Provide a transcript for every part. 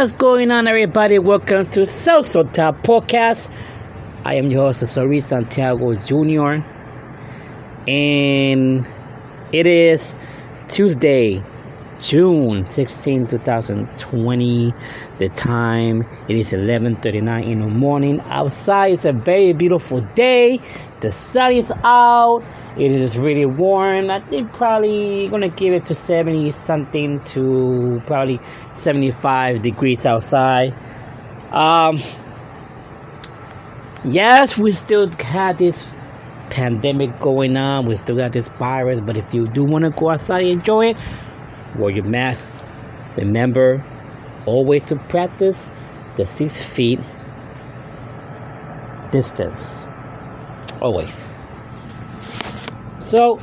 What's going on, everybody? Welcome to Celso Podcast. I am your host, Luis Santiago Jr. And it is Tuesday, June 16, 2020. The time, it is 11:39 in the morning. Outside, it's a very beautiful day. The sun is out. It is really warm. I think probably going to give it to 70 something to probably 75 degrees outside. Yes, we still have this pandemic going on. We still got this virus. But if you do want to go outside and enjoy it, wear your mask. Remember always to practice the 6 feet distance. Always. So,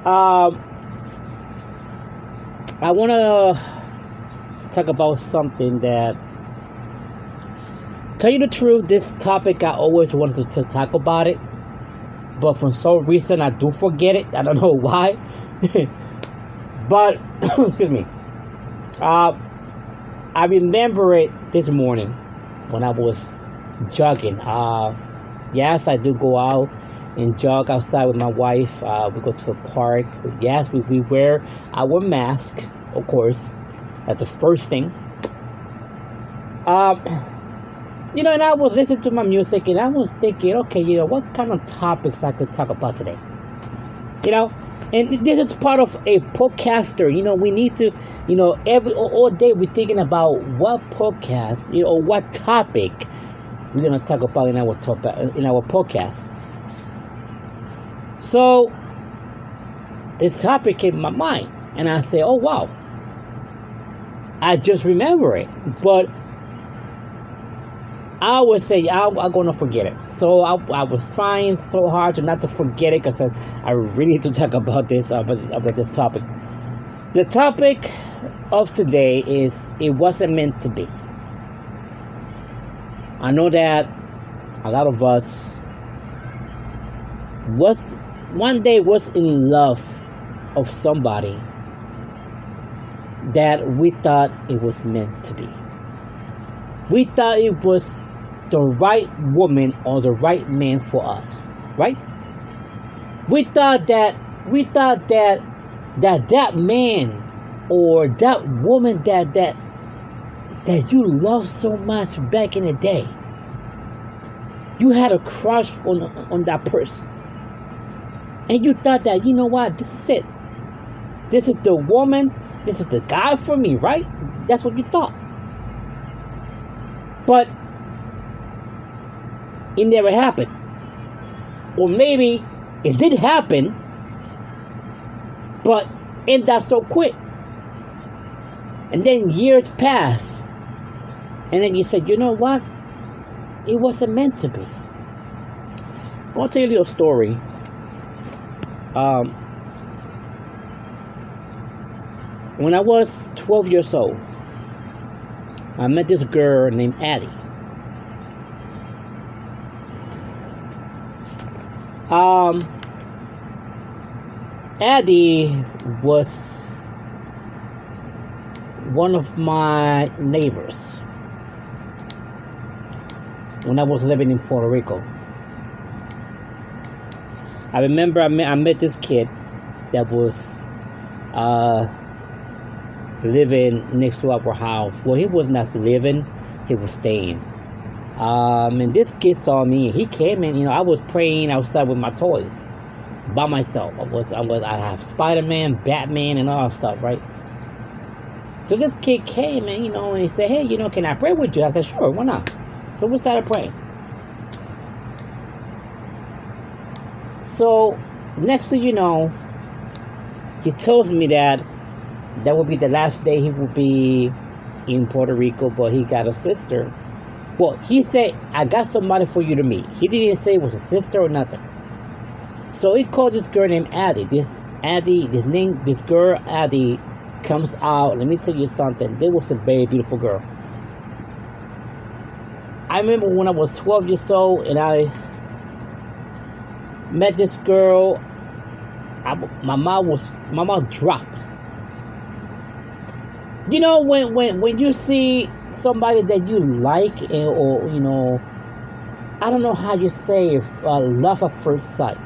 I want to talk about something that, tell you the truth, this topic I always wanted to talk about it, but for some reason I do forget it. I don't know why. But, excuse me, I remember it this morning when I was jogging. Yes, I do go out and jog outside with my wife. We go to a park. Yes, we wear our mask, of course. That's the first thing. And I was listening to my music and I was thinking, okay, what kind of topics I could talk about today? And this is part of a podcaster. We need to, all day we're thinking about what podcast, what topic we're gonna talk about in our podcast. So this topic came in my mind, and I say, "Oh wow!" I just remember it, but I would say I'm gonna forget it. So I was trying so hard to not to forget it because I really need to talk about this topic. The topic of today is it wasn't meant to be. I know that a lot of us one day was in love of somebody that we thought it was meant to be. We thought it was the right woman or the right man for us, right? We thought that man or that woman that you loved so much back in the day, you had a crush on that person. And you thought that, what, this is it. This is the woman, this is the guy for me, right? That's what you thought. But it never happened. Or maybe it did happen, but ended up so quick. And then years pass. And then you said, you know what? It wasn't meant to be. I'm going to tell you a little story. When I was 12 years old, I met this girl named Addie. Addie was one of my neighbors when I was living in Puerto Rico. I remember I met this kid that was living next to our house. Well, he was not living, he was staying. And this kid saw me. He came in. I was playing outside with my toys by myself. I have Spider-Man, Batman, and all that stuff, right? So this kid came and and he said, "Hey, can I pray with you?" I said, "Sure, why not?" So we started praying. So next thing you know, he tells me that would be the last day he would be in Puerto Rico, but he got a sister. Well, he said, "I got somebody for you to meet." He didn't say it was a sister or nothing. So he called this girl named Addie. This girl Addie comes out. Let me tell you something. There was a very beautiful girl. I remember when I was 12 years old and I met this girl. My mouth dropped. You know, when you see somebody that you like, or you know, I don't know how you say, love at first sight.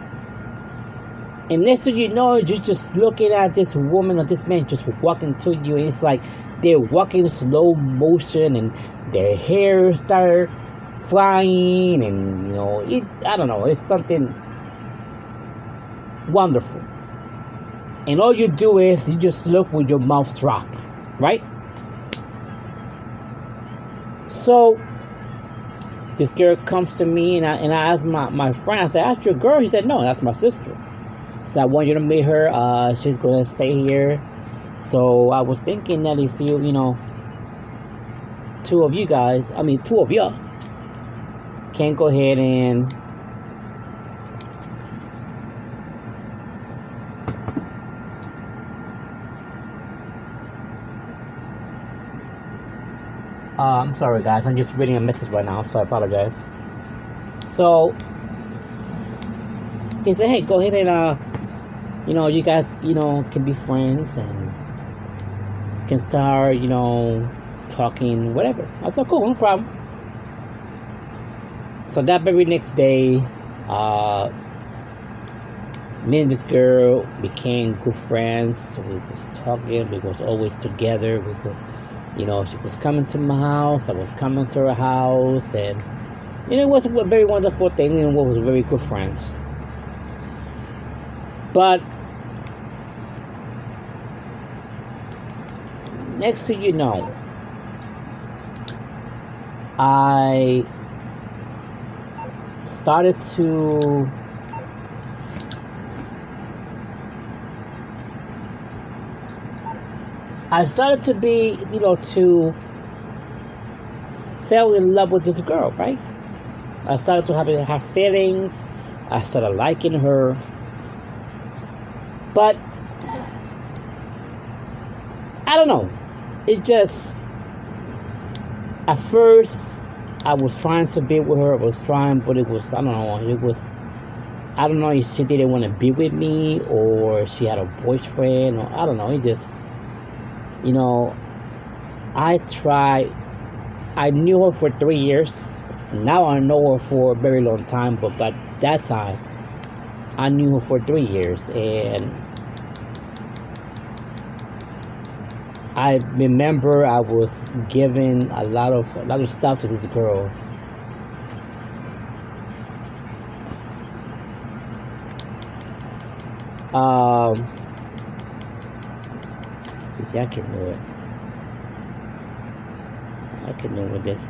And next thing you know, you're just looking at this woman or this man just walking to you, and it's like they're walking in slow motion, and their hair start flying, and you know, I don't know, it's something wonderful. And all you do is you just look with your mouth dropped, right? So this girl comes to me, and I asked my friend, I said, "That's your girl?" He said, "No, that's my sister." So I want you to meet her. She's gonna stay here. So I was thinking that if you know, two of y'all can go ahead and I'm sorry guys, I'm just reading a message right now, so I apologize. So he said, "Hey, go ahead and you know, you guys, you know, can be friends and can start, you know, talking, whatever." I said, "Cool, no problem." So that very next day, me and this girl became good friends. We was talking, we was always together. We was, you know, she was coming to my house, I was coming to her house, and you know, it was a very wonderful thing, and we was very good friends. But next thing you know, I started to be, you know, to fell in love with this girl, right? I started to have feelings. I started liking her. But I don't know. It just, at first I was trying to be with her. But it was, I don't know if she didn't want to be with me, or she had a boyfriend, or I don't know. It just, you know, I knew her for 3 years. Now I know her for a very long time, but by that time, I knew her for 3 years, and I remember I was giving a lot of stuff to this girl. You see, I can do it. I can do it with this.